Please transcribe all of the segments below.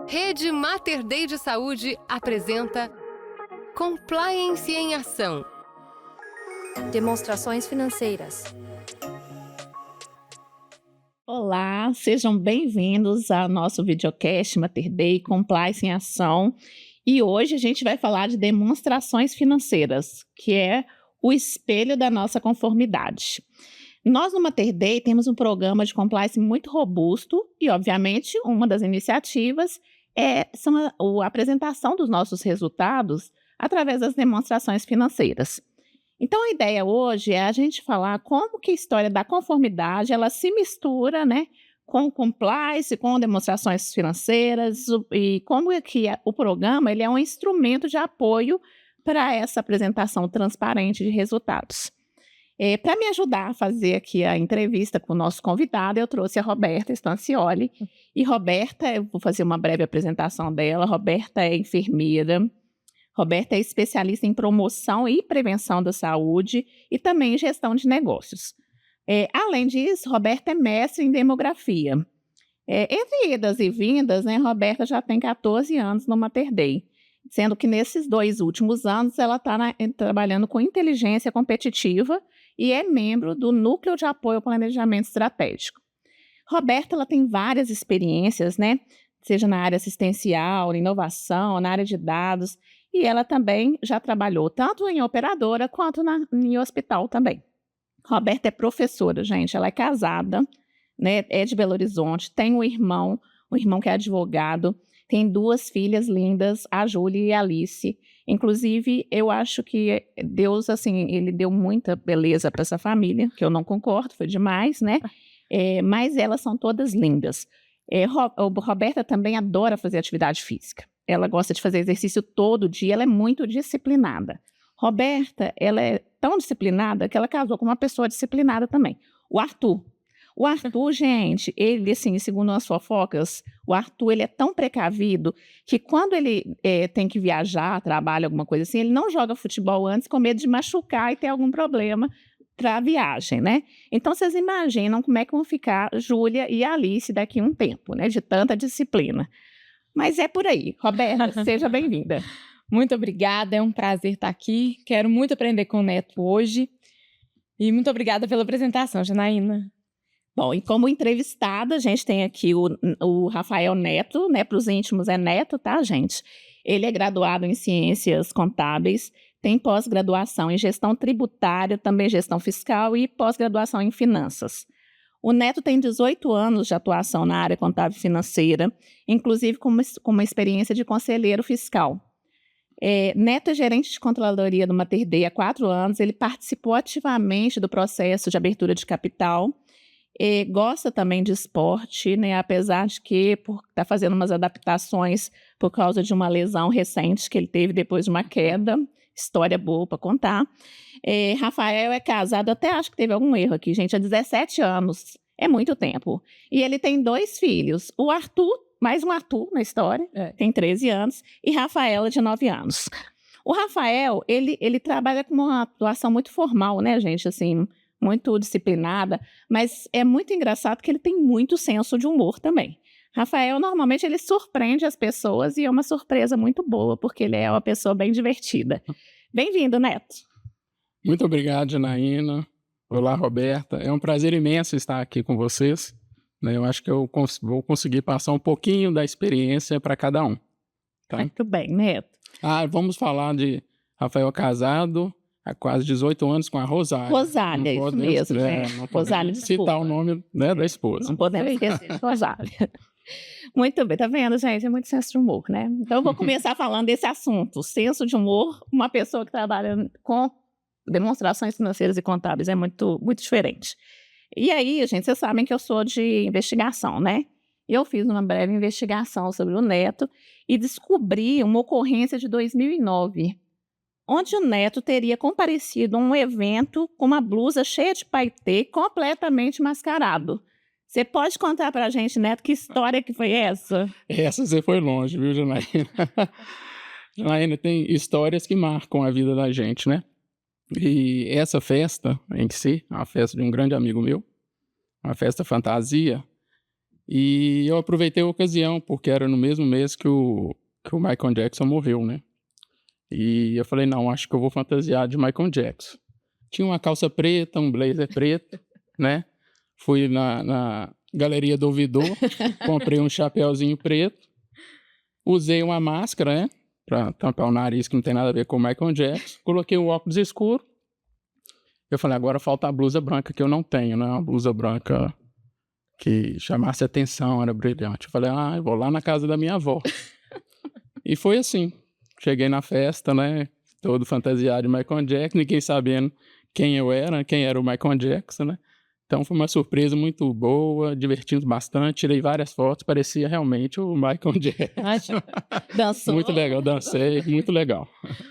Rede Mater Dei de Saúde apresenta Compliance em Ação. Demonstrações financeiras. Olá, sejam bem-vindos ao nosso videocast Mater Dei Compliance em Ação. E hoje a gente vai falar de demonstrações financeiras, que é o espelho da nossa conformidade. Nós no Mater Dei temos um programa de compliance muito robusto e, obviamente, uma das iniciativas são a apresentação dos nossos resultados através das demonstrações financeiras. Então, a ideia hoje é a gente falar como que a história da conformidade ela se mistura, né, com compliance, com demonstrações financeiras e como é que o programa ele é um instrumento de apoio para essa apresentação transparente de resultados. Para me ajudar a fazer aqui a entrevista com o nosso convidado, eu trouxe a Roberta Stancioli. E Roberta, eu vou fazer uma breve apresentação dela. Roberta é enfermeira. Roberta é especialista em promoção e prevenção da saúde e também em gestão de negócios. Além disso, Roberta é mestre em demografia. Entre idas e vindas, né, Roberta já tem 14 anos no Mater Dei, sendo que nesses 2 últimos anos ela está trabalhando com inteligência competitiva e é membro do Núcleo de Apoio ao Planejamento Estratégico. Roberta ela tem várias experiências, né, seja na área assistencial, na inovação, na área de dados, e ela também já trabalhou tanto em operadora quanto em hospital também. Roberta é professora, gente, ela é casada, né, é de Belo Horizonte, tem um irmão que é advogado, tem 2 filhas lindas, a Júlia e a Alice. Inclusive, eu acho que Deus, assim, ele deu muita beleza para essa família, que eu não concordo, foi demais, né? Mas elas são todas lindas. Roberta também adora fazer atividade física. Ela gosta de fazer exercício todo dia, ela é muito disciplinada. Roberta, ela é tão disciplinada que ela casou com uma pessoa disciplinada também, o Arthur. O Arthur, gente, ele, assim, segundo as fofocas, o Arthur, ele é tão precavido que quando ele tem que viajar, trabalha, alguma coisa assim, ele não joga futebol antes com medo de machucar e ter algum problema para a viagem, né? Então, vocês imaginam como é que vão ficar Júlia e Alice daqui a um tempo, né? De tanta disciplina. Mas é por aí. Roberta, seja bem-vinda. Muito obrigada, é um prazer estar aqui. Quero muito aprender com o Neto hoje. E muito obrigada pela apresentação, Janaína. Bom, e como entrevistada, a gente tem aqui o Rafael Neto, né? Para os íntimos é Neto, tá, gente? Ele é graduado em Ciências Contábeis, tem pós-graduação em Gestão Tributária, também Gestão Fiscal e pós-graduação em Finanças. O Neto tem 18 anos de atuação na área contábil financeira, inclusive com uma experiência de conselheiro fiscal. Neto é gerente de controladoria do Mater Dei há 4 anos, ele participou ativamente do processo de abertura de capital, gosta também de esporte, né, apesar de que está fazendo umas adaptações por causa de uma lesão recente que ele teve depois de uma queda, história boa para contar. Rafael é casado, até acho que teve algum erro aqui, gente, há 17 anos, é muito tempo. E ele tem 2 filhos, o Arthur, mais um Arthur na história, tem 13 anos, e Rafaela de 9 anos. O Rafael, ele trabalha com uma atuação muito formal, né, gente, assim, muito disciplinada, mas é muito engraçado que ele tem muito senso de humor também. Rafael, normalmente, ele surpreende as pessoas e é uma surpresa muito boa, porque ele é uma pessoa bem divertida. Bem-vindo, Neto. Muito obrigado, Janaína. Olá, Roberta. É um prazer imenso estar aqui com vocês. Eu acho que eu vou conseguir passar um pouquinho da experiência para cada um. Tá? Muito bem, Neto. Vamos falar de Rafael casado há quase 18 anos com a Rosália. Rosália, isso mesmo. Não Rosália, citar o nome, né, da esposa. Não podemos esquecer de Rosália. Muito bem, tá vendo, gente? É muito senso de humor, né? Então eu vou começar falando desse assunto. Senso de humor, uma pessoa que trabalha com demonstrações financeiras e contábeis é muito, muito diferente. E aí, gente, vocês sabem que eu sou de investigação, né? Eu fiz uma breve investigação sobre o Neto e descobri uma ocorrência de 2009, onde o Neto teria comparecido a um evento com uma blusa cheia de paetê, completamente mascarado. Você pode contar pra gente, Neto, que história que foi essa? Essa você foi longe, viu, Janaína? Janaína, tem histórias que marcam a vida da gente, né? E essa festa em si, a festa de um grande amigo meu, uma festa fantasia, E eu aproveitei a ocasião, porque era no mesmo mês que o Michael Jackson morreu, né? E eu falei, não, acho que eu vou fantasiar de Michael Jackson. Tinha uma calça preta, um blazer preto, né? Fui na Galeria do Ouvidor, comprei um chapéuzinho preto, usei uma máscara, né? Pra tampar o nariz, que não tem nada a ver com o Michael Jackson. Coloquei o óculos escuro. Eu falei, agora falta a blusa branca, que eu não tenho, né? Uma blusa branca que chamasse atenção, era brilhante. Eu falei, eu vou lá na casa da minha avó. E foi assim. Cheguei na festa, né? Todo fantasiado de Michael Jackson, ninguém sabendo quem eu era, quem era o Michael Jackson, né? Então foi uma surpresa muito boa, divertimos bastante, tirei várias fotos, parecia realmente o Michael Jackson. Dançou. Muito legal, dancei, muito legal.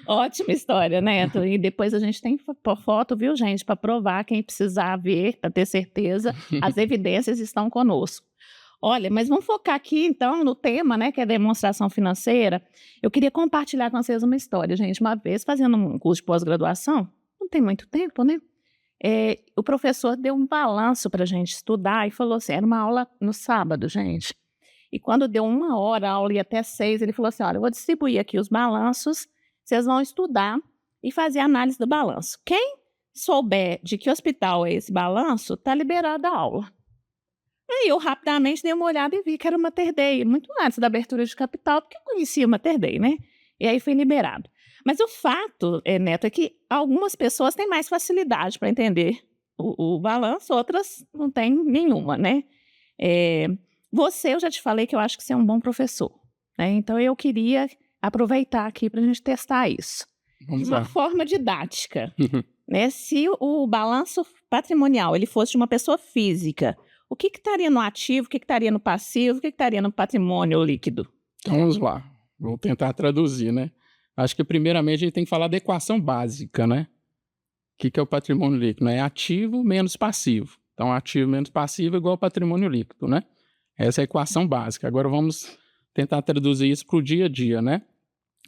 Ótima história, Neto. E depois a gente tem foto, viu, gente, para provar, quem precisar ver, para ter certeza, as evidências estão conosco. Olha, mas vamos focar aqui, então, no tema, né, que é demonstração financeira. Eu queria compartilhar com vocês uma história, gente. Uma vez, fazendo um curso de pós-graduação, não tem muito tempo, né? O professor deu um balanço para a gente estudar e falou assim, era uma aula no sábado, gente. E quando deu 1 hora, a aula ia até 6, ele falou assim, olha, eu vou distribuir aqui os balanços, vocês vão estudar e fazer a análise do balanço. Quem souber de que hospital é esse balanço, está liberado a aula. Aí eu rapidamente dei uma olhada e vi que era o Mater Dei, muito antes da abertura de capital, porque eu conhecia o Mater Dei, né? E aí foi liberado. Mas o fato, Neto, é que algumas pessoas têm mais facilidade para entender o balanço, outras não têm nenhuma, né? Eu já te falei que eu acho que você é um bom professor, né? Então eu queria aproveitar aqui para a gente testar isso. Vamos De uma lá. forma didática, né? Se o balanço patrimonial ele fosse de uma pessoa física, o que estaria no ativo, o que estaria no passivo, o que estaria no patrimônio líquido? Então vamos lá, vou tentar traduzir, né? Acho que primeiramente a gente tem que falar da equação básica, né? O que é o patrimônio líquido? É ativo menos passivo. Então ativo menos passivo é igual ao patrimônio líquido, né? Essa é a equação básica. Agora vamos tentar traduzir isso para o dia a dia, né?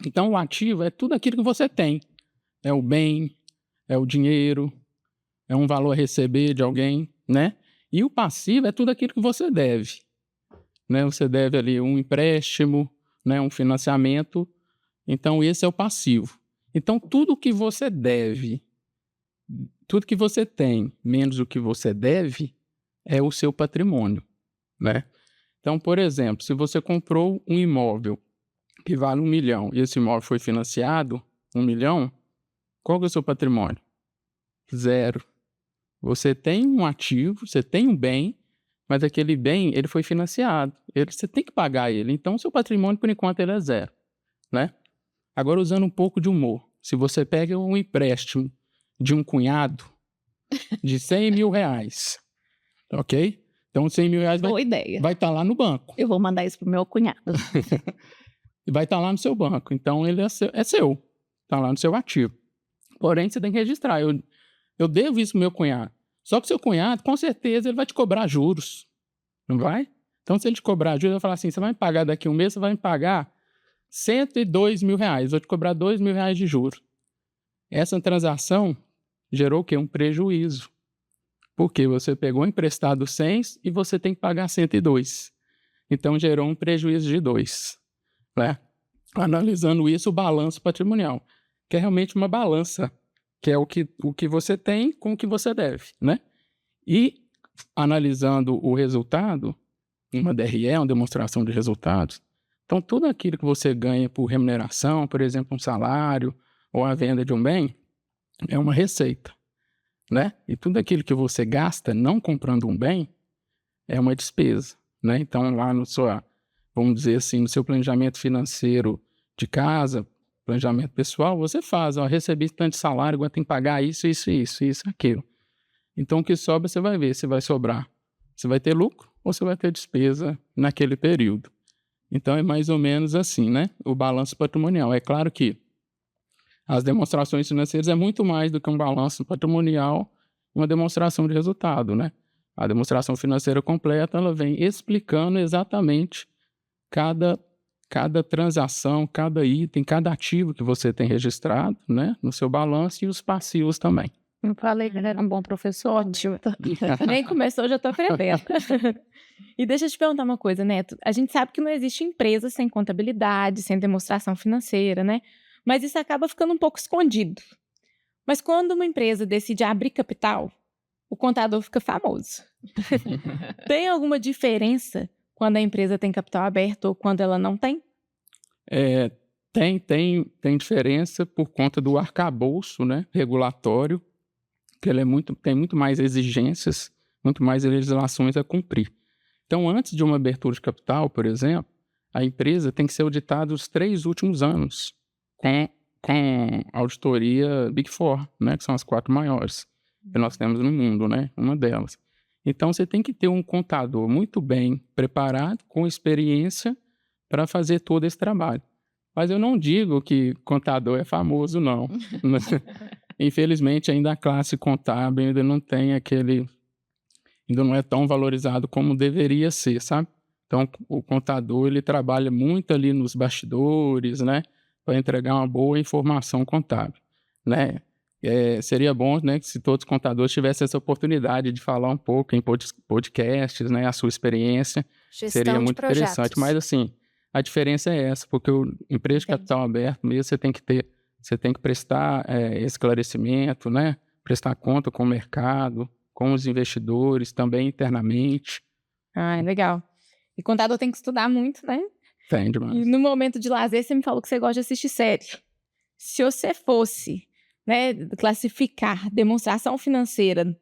Então o ativo é tudo aquilo que você tem. É o bem, é o dinheiro, é um valor a receber de alguém, né? E o passivo é tudo aquilo que você deve, né? Você deve ali um empréstimo, né? Um financiamento. Então, esse é o passivo. Então, tudo que você deve, tudo que você tem, menos o que você deve, é o seu patrimônio, né? Então, por exemplo, se você comprou um imóvel que vale 1 milhão e esse imóvel foi financiado, 1 milhão, qual que é o seu patrimônio? 0. Você tem um ativo, você tem um bem, mas aquele bem, ele foi financiado. Você tem que pagar ele. Então, o seu patrimônio, por enquanto, ele é 0, né? Agora, usando um pouco de humor. Se você pega um empréstimo de um cunhado de 100 mil reais, ok? Então, 100 mil reais Boa ideia. vai estar lá no banco. Eu vou mandar isso pro meu cunhado. E vai estar lá no seu banco. Então, ele é seu. Está lá no seu ativo. Porém, você tem que registrar. Eu devo isso pro meu cunhado. Só que seu cunhado, com certeza, ele vai te cobrar juros. Não vai? Então, se ele te cobrar juros, ele vai falar assim, você vai me pagar daqui a um mês, você vai me pagar 102 mil reais. Vou te cobrar 2 mil reais de juros. Essa transação gerou o quê? Um prejuízo. Porque você pegou emprestado 100 e você tem que pagar 102. Então, gerou um prejuízo de 2. Né? Analisando isso, o balanço patrimonial, que é realmente uma balança, que é o que você tem com o que você deve, né? E analisando o resultado, uma DRE, uma demonstração de resultados, então tudo aquilo que você ganha por remuneração, por exemplo, um salário ou a venda de um bem, é uma receita, né? E tudo aquilo que você gasta não comprando um bem é uma despesa, né? Então lá vamos dizer assim, no seu planejamento financeiro de casa, planejamento pessoal, você faz, recebi tanto de salário, agora tem que pagar isso, aquilo. Então, o que sobra, você vai ver se vai sobrar. Você vai ter lucro ou você vai ter despesa naquele período. Então, é mais ou menos assim, né? O balanço patrimonial. É claro que as demonstrações financeiras é muito mais do que um balanço patrimonial, uma demonstração de resultado, né? A demonstração financeira completa, ela vem explicando exatamente cada transação, cada item, cada ativo que você tem registrado, né, no seu balanço e os passivos também, Não falei que ele era um bom professor, ótimo. Nem começou, já tô aprendendo. E deixa eu te perguntar uma coisa, Neto. A gente sabe que não existe empresa sem contabilidade, sem demonstração financeira, né? Mas isso acaba ficando um pouco escondido. Mas quando uma empresa decide abrir capital, o contador fica famoso. Tem alguma diferença quando a empresa tem capital aberto ou quando ela não tem? Tem diferença por conta do arcabouço, né, regulatório, que ele tem muito mais exigências, muito mais legislações a cumprir. Então, antes de uma abertura de capital, por exemplo, a empresa tem que ser auditada os 3 últimos anos com auditoria Big Four, né, que são as 4 maiores que nós temos no mundo, né, uma delas. Então, você tem que ter um contador muito bem preparado, com experiência, para fazer todo esse trabalho. Mas eu não digo que contador é famoso, não. Infelizmente, ainda a classe contábil ainda não tem ainda não é tão valorizado como deveria ser, sabe? Então, o contador, ele trabalha muito ali nos bastidores, né? Para entregar uma boa informação contábil, né? Seria bom, né, que se todos os contadores tivessem essa oportunidade de falar um pouco em podcasts, né? A sua experiência. Seria muito interessante. Mas, assim, a diferença é essa, porque empresa de capital aberto mesmo, você tem que prestar esclarecimento, né? Prestar conta com o mercado, com os investidores, também internamente. Ah, legal. E contador tem que estudar muito, né? Tem demais. E no momento de lazer, você me falou que você gosta de assistir série. Se você fosse, né, classificar demonstração financeira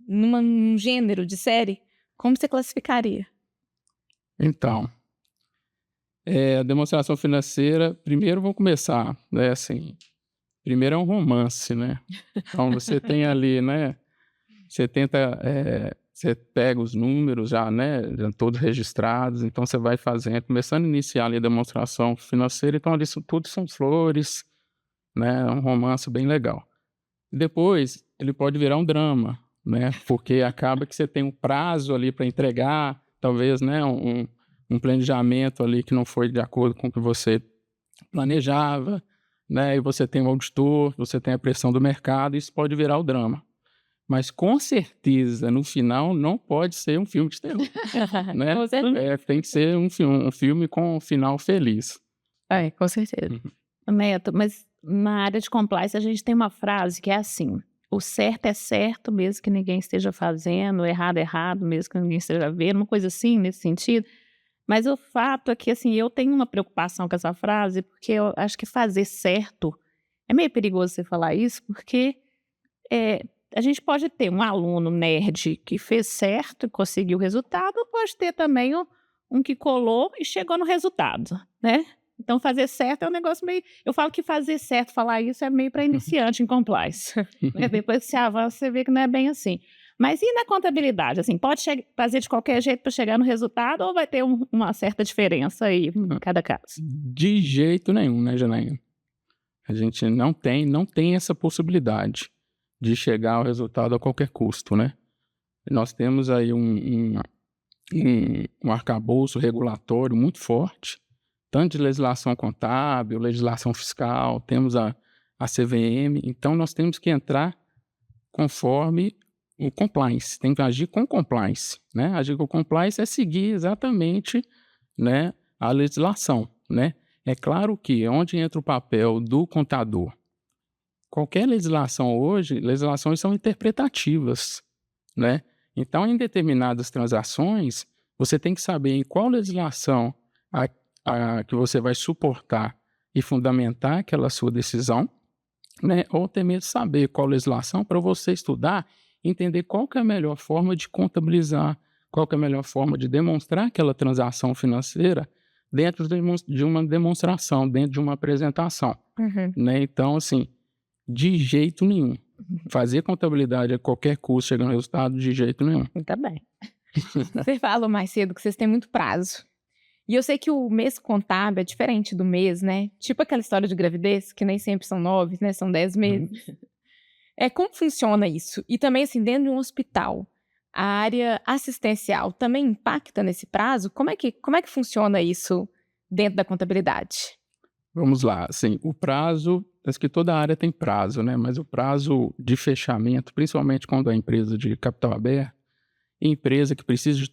num gênero de série, como você classificaria? Então, a demonstração financeira, primeiro vamos começar, né, assim, primeiro é um romance, né? Então você tem ali, né, você pega os números já, né, já todos registrados, então você vai fazendo, começando a iniciar ali a demonstração financeira, então ali tudo são flores, né, é um romance bem legal. Depois, ele pode virar um drama, né, porque acaba que você tem um prazo ali para entregar, talvez, né, um planejamento ali que não foi de acordo com o que você planejava, né, e você tem o auditor, você tem a pressão do mercado, isso pode virar o drama. Mas, com certeza, no final, não pode ser um filme de terror, né? Com certeza. Tem que ser um filme com um final feliz. Com certeza. Neto, mas na área de compliance a gente tem uma frase que é assim: o certo é certo mesmo que ninguém esteja fazendo, o errado é errado mesmo que ninguém esteja vendo, uma coisa assim, nesse sentido. Mas o fato é que, assim, eu tenho uma preocupação com essa frase, porque eu acho que fazer certo é meio perigoso você falar isso, porque a gente pode ter um aluno nerd que fez certo e conseguiu o resultado, ou pode ter também um que colou e chegou no resultado, né? Então, fazer certo é um negócio meio... Eu falo que fazer certo, falar isso, é meio para iniciante em compliance. Né? Depois que você avança, você vê que não é bem assim. Mas e na contabilidade? Assim, pode fazer de qualquer jeito para chegar no resultado, ou vai ter uma certa diferença aí em cada caso? De jeito nenhum, né, Janaína? A gente não tem essa possibilidade de chegar ao resultado a qualquer custo, né? Nós temos aí um arcabouço regulatório muito forte, tanto de legislação contábil, legislação fiscal, temos a CVM, então nós temos que entrar conforme o compliance, tem que agir com compliance, né? Agir com compliance é seguir exatamente, né, a legislação, né? É claro que onde entra o papel do contador, qualquer legislação hoje, legislações são interpretativas, né? Então, em determinadas transações, você tem que saber em qual legislação que você vai suportar e fundamentar aquela sua decisão, né? Ou até mesmo saber qual legislação para você estudar, entender qual que é a melhor forma de contabilizar, qual que é a melhor forma de demonstrar aquela transação financeira dentro de uma demonstração, dentro de uma apresentação, né? Então, assim, de jeito nenhum. Fazer contabilidade a qualquer custo, chegando ao resultado, de jeito nenhum. Tá bem. Você falou mais cedo que vocês têm muito prazo. E eu sei que o mês contábil é diferente do mês, né? Tipo aquela história de gravidez, que nem sempre são 9, né? São 10 meses. Como funciona isso? E também, assim, dentro de um hospital, a área assistencial também impacta nesse prazo? Como é que funciona isso dentro da contabilidade? Vamos lá, assim, o prazo, acho que toda área tem prazo, né? Mas o prazo de fechamento, principalmente quando é empresa de capital aberto, empresa que precisa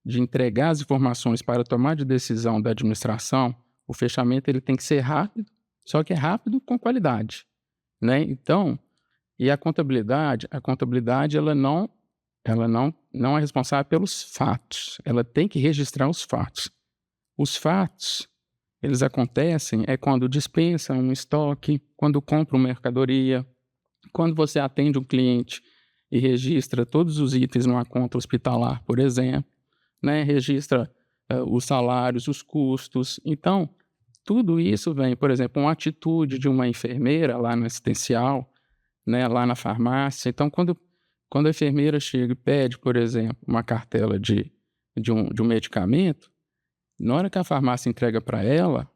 de entregar as informações para tomar de decisão da administração, o fechamento ele tem que ser rápido, só que é rápido com qualidade, né? Então, e a contabilidade ela não é responsável pelos fatos, ela tem que registrar os fatos. Os fatos, eles acontecem quando dispensa um estoque, quando compra uma mercadoria, quando você atende um cliente e registra todos os itens numa conta hospitalar, por exemplo, né? Registra os salários, os custos. Então, tudo isso vem, por exemplo, uma atitude de uma enfermeira lá no assistencial, né? Lá na farmácia. Então, quando a enfermeira chega e pede, por exemplo, uma cartela de um medicamento, na hora que a farmácia entrega para ela,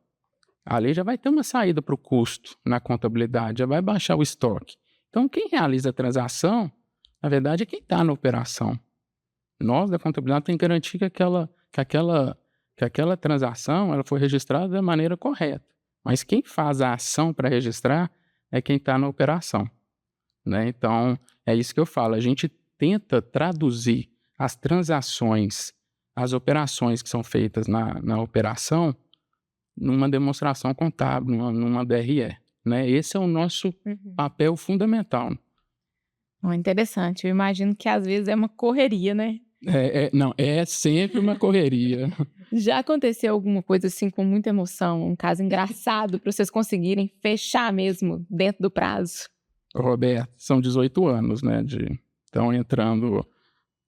ali já vai ter uma saída para o custo na contabilidade, já vai baixar o estoque. Então, quem realiza a transação, na verdade, é quem está na operação. Nós, da contabilidade, tem que garantir que aquela transação ela foi registrada da maneira correta. Mas quem faz a ação para registrar é quem está na operação, né? Então, é isso que eu falo. A gente tenta traduzir as transações, as operações que são feitas na operação, numa demonstração contábil, numa DRE, né? Esse é o nosso papel fundamental. Interessante. Eu imagino que às vezes é uma correria, né? Não, é sempre uma correria. Já aconteceu alguma coisa assim com muita emoção, um caso engraçado para vocês conseguirem fechar mesmo dentro do prazo? Roberto, são 18 anos, né? Estão entrando,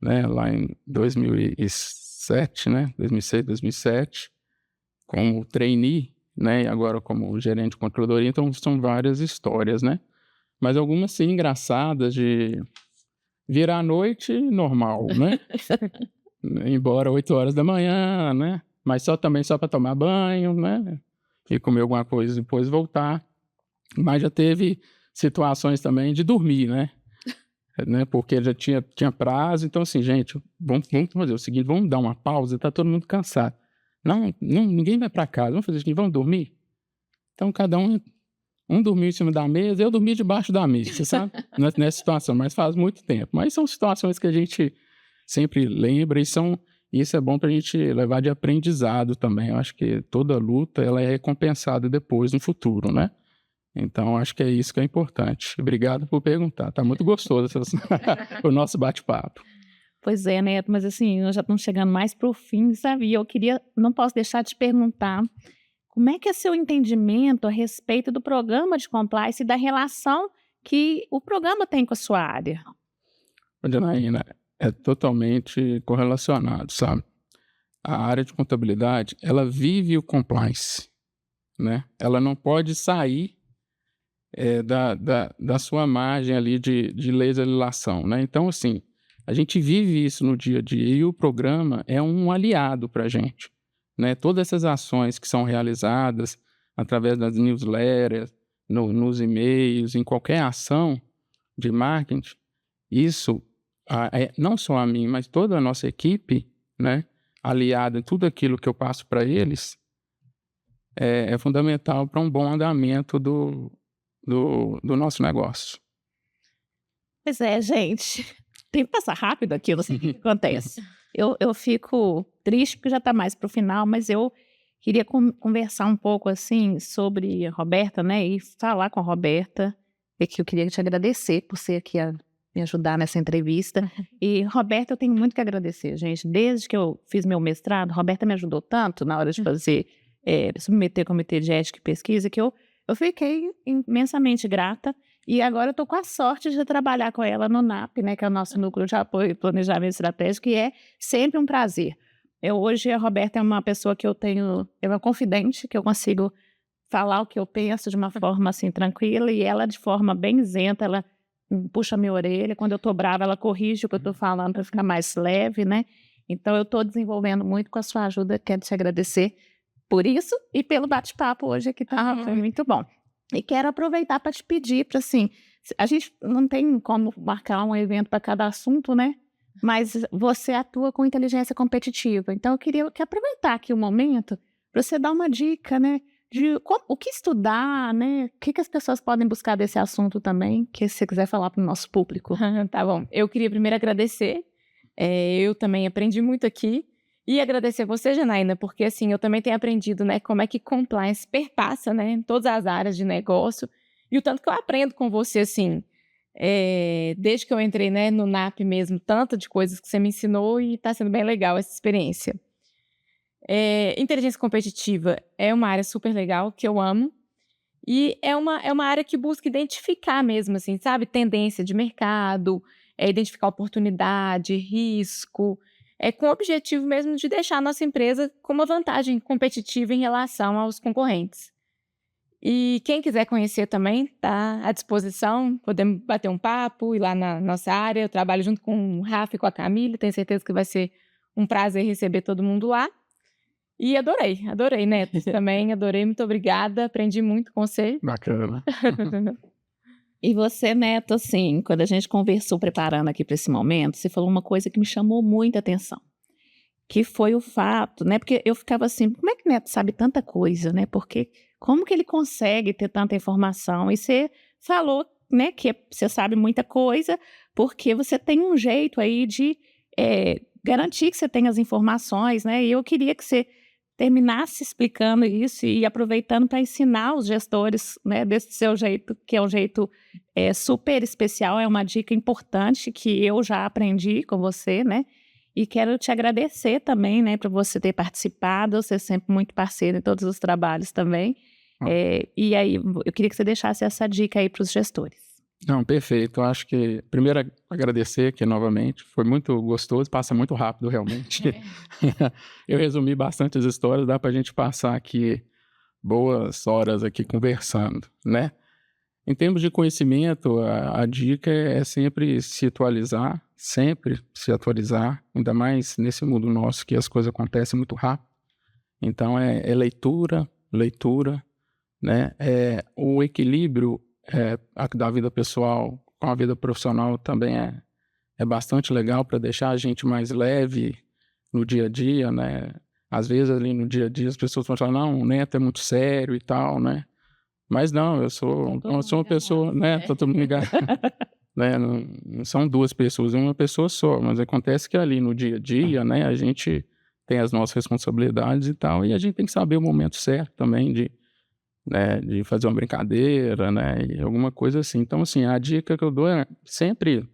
né, lá em 2007, né? 2006, 2007, como trainee, né? E agora como gerente de controladoria. Então, são várias histórias, né? Mas algumas, sim, engraçadas de virar a noite normal, né? Embora 8 horas da manhã, né? Mas também só para tomar banho, né? E comer alguma coisa e depois voltar. Mas já teve situações também de dormir, né? Porque já tinha prazo. Então, assim, gente, vamos fazer o seguinte, vamos dar uma pausa, tá todo mundo cansado. Não, ninguém vai para casa, vamos fazer o seguinte, vamos dormir? Então, cada um dormiu em cima da mesa, eu dormi debaixo da mesa, sabe? Nessa situação, mas faz muito tempo. Mas são situações que a gente sempre lembra e isso é bom para a gente levar de aprendizado também. Eu acho que toda luta ela é recompensada depois no futuro, né? Então, acho que é isso que é importante. Obrigado por perguntar. Tá muito gostoso o nosso bate-papo. Pois é, Neto, mas assim, nós já estamos chegando mais para o fim, sabe? E não posso deixar de te perguntar, como é que é seu entendimento a respeito do programa de compliance e da relação que o programa tem com a sua área? Janaína, é totalmente correlacionado, sabe? A área de contabilidade, ela vive o compliance, né? Ela não pode sair da sua margem ali de legislação, né? Então, assim, a gente vive isso no dia a dia e o programa é um aliado para a gente, né? Todas essas ações que são realizadas através das newsletters, nos e-mails, em qualquer ação de marketing, isso, não só a mim, mas toda a nossa equipe, né? Aliada em tudo aquilo que eu passo para eles, é fundamental para um bom andamento do nosso negócio. Pois é, gente. Tem que passar rápido aqui, não sei o que acontece. Eu fico triste porque já está mais para o final, mas eu queria conversar um pouco assim sobre a Roberta, né? E falar com a Roberta, e que eu queria te agradecer por ser aqui a me ajudar nessa entrevista. E, Roberta, eu tenho muito que agradecer, gente. Desde que eu fiz meu mestrado, Roberta me ajudou tanto na hora de fazer, submeter ao Comitê de Ética e Pesquisa, que eu fiquei imensamente grata. E agora eu estou com a sorte de trabalhar com ela no NAP, né, que é o nosso Núcleo de Apoio e Planejamento Estratégico, e é sempre um prazer. Hoje, a Roberta é uma pessoa que é uma confidente, que eu consigo falar o que eu penso de uma forma assim tranquila, e ela de forma bem isenta, ela puxa minha orelha, quando eu estou brava ela corrige o que eu estou falando para ficar mais leve, né? Então eu estou desenvolvendo muito com a sua ajuda, quero te agradecer por isso e pelo bate-papo hoje que foi muito bom. E quero aproveitar para te pedir para, assim, a gente não tem como marcar um evento para cada assunto, né? Mas você atua com inteligência competitiva. Então, eu queria aproveitar aqui o momento para você dar uma dica, né? o que estudar, né? O que as pessoas podem buscar desse assunto também, que se você quiser falar para o nosso público. Tá bom. Eu queria primeiro agradecer. Eu também aprendi muito aqui. E agradecer você, Janaína, porque assim, eu também tenho aprendido, né, como é que compliance perpassa, né, em todas as áreas de negócio. E o tanto que eu aprendo com você, assim, desde que eu entrei, né, no NAP mesmo, tanto de coisas que você me ensinou e está sendo bem legal essa experiência. Inteligência competitiva é uma área super legal, que eu amo, e é uma área que busca identificar mesmo, assim, sabe, tendência de mercado, identificar oportunidade, risco, com o objetivo mesmo de deixar a nossa empresa com uma vantagem competitiva em relação aos concorrentes. E quem quiser conhecer também, está à disposição, podemos bater um papo, ir lá na nossa área, eu trabalho junto com o Rafa e com a Camila, tenho certeza que vai ser um prazer receber todo mundo lá. E adorei, Neto, também adorei, muito obrigada, aprendi muito com você. Bacana. E você, Neto, assim, quando a gente conversou preparando aqui para esse momento, você falou uma coisa que me chamou muita atenção, que foi o fato, né, porque eu ficava assim, como é que o Neto sabe tanta coisa, né, porque como que ele consegue ter tanta informação? E você falou, né, que você sabe muita coisa, porque você tem um jeito aí de garantir que você tem as informações, né, e eu queria que você terminasse explicando isso e aproveitando para ensinar os gestores, né, desse seu jeito, que é um jeito super especial, é uma dica importante que eu já aprendi com você, né, e quero te agradecer também, né, por você ter participado, você é sempre muito parceiro em todos os trabalhos também, e aí eu queria que você deixasse essa dica aí para os gestores. Não, perfeito. Eu acho que, primeiro, agradecer aqui novamente. Foi muito gostoso, passa muito rápido, realmente. Eu resumi bastante as histórias, dá para a gente passar aqui boas horas aqui conversando, né? Em termos de conhecimento, a dica é sempre se atualizar, ainda mais nesse mundo nosso que as coisas acontecem muito rápido. Então, é leitura, né? O equilíbrio da vida pessoal com a vida profissional também é bastante legal para deixar a gente mais leve no dia a dia, né? Às vezes ali no dia a dia as pessoas vão falar, não, o Neto é muito sério e tal, né? Mas não, eu sou uma pessoa, né? Tô todo mundo ligado. Né? Não são duas pessoas, é uma pessoa só, mas acontece que ali no dia a dia, né, a gente tem as nossas responsabilidades e tal, e a gente tem que saber o momento certo também de fazer uma brincadeira, né, e alguma coisa assim. Então, assim, a dica que eu dou é sempre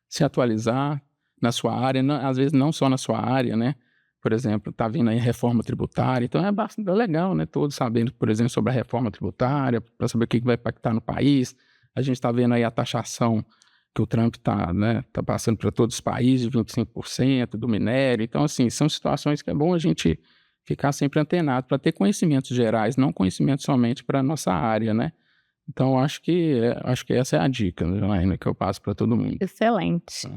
se atualizar na sua área, às vezes não só na sua área, né, por exemplo, tá vindo aí reforma tributária, então é bastante legal, né, todos sabendo, por exemplo, sobre a reforma tributária, para saber o que vai impactar no país. A gente está vendo aí a taxação que o Trump está, né, tá passando para todos os países, 25% do minério, então, assim, são situações que é bom a gente ficar sempre antenado para ter conhecimentos gerais, não conhecimento somente para a nossa área, né? Então, acho que essa é a dica, Janaína, que eu passo para todo mundo. Excelente.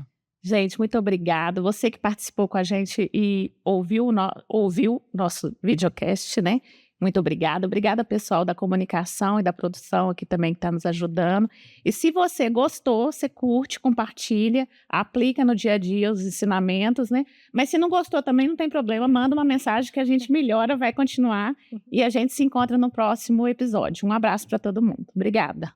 Gente, muito obrigada. Você que participou com a gente e ouviu nosso videocast, né? Muito obrigada. Obrigada, pessoal da comunicação e da produção aqui também que está nos ajudando. E se você gostou, você curte, compartilha, aplica no dia a dia os ensinamentos, né? Mas se não gostou também, não tem problema, manda uma mensagem que a gente melhora, vai continuar e a gente se encontra no próximo episódio. Um abraço para todo mundo. Obrigada.